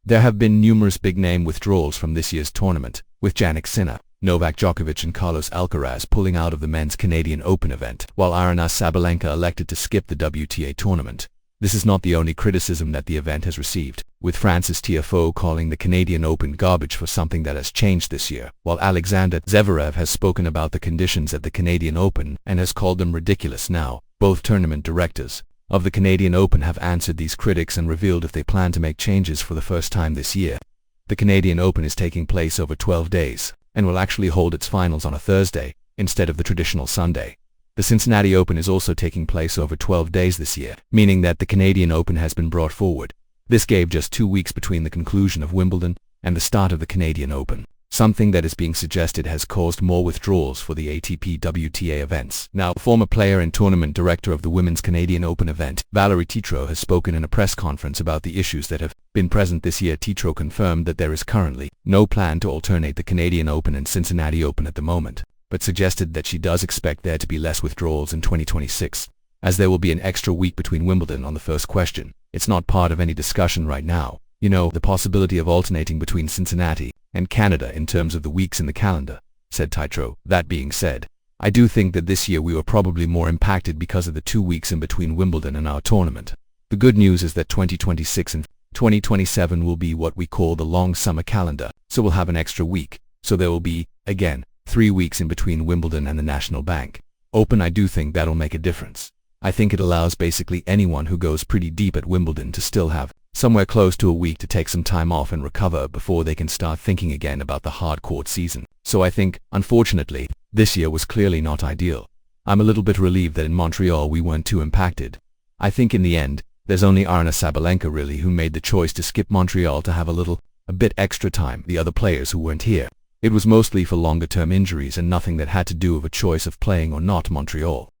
There have been numerous big-name withdrawals from this year's tournament, with Jannik Sinner, Novak Djokovic and Carlos Alcaraz pulling out of the men's Canadian Open event, while Aryna Sabalenka elected to skip the WTA tournament. This is not the only criticism that the event has received, with Frances Tiafoe calling the Canadian Open garbage for something that has changed this year, while Alexander Zverev has spoken about the conditions at the Canadian Open and has called them ridiculous now. Both tournament directors of the Canadian Open have answered these critics and revealed if they plan to make changes for the first time this year. The Canadian Open is taking place over 12 days, and will actually hold its finals on a Thursday, instead of the traditional Sunday. The Cincinnati Open is also taking place over 12 days this year, meaning that the Canadian Open has been brought forward. This gave just 2 weeks between the conclusion of Wimbledon and the start of the Canadian Open, something that is being suggested has caused more withdrawals for the ATP WTA events. Now, former player and tournament director of the Women's Canadian Open event, Valérie Tétrault, has spoken in a press conference about the issues that have been present this year. Tétrault confirmed that there is currently no plan to alternate the Canadian Open and Cincinnati Open at the moment, but suggested that she does expect there to be less withdrawals in 2026, as there will be an extra week between Wimbledon on the first question. It's not part of any discussion right now. You know, the possibility of alternating between Cincinnati and Canada in terms of the weeks in the calendar, said Tétrault. That being said, I do think that this year we were probably more impacted because of the 2 weeks in between Wimbledon and our tournament. The good news is that 2026 and 2027 will be what we call the long summer calendar, so we'll have an extra week. So there will be, again, 3 weeks in between Wimbledon and the National Bank Open. I do think that'll make a difference. I think it allows basically anyone who goes pretty deep at Wimbledon to still have somewhere close to a week to take some time off and recover before they can start thinking again about the hard court season. So I think, unfortunately, this year was clearly not ideal. I'm a little bit relieved that in Montreal we weren't too impacted. I think in the end, there's only Aryna Sabalenka really who made the choice to skip Montreal to have a bit extra time. The other players who weren't here, it was mostly for longer term injuries and nothing that had to do with a choice of playing or not Montreal.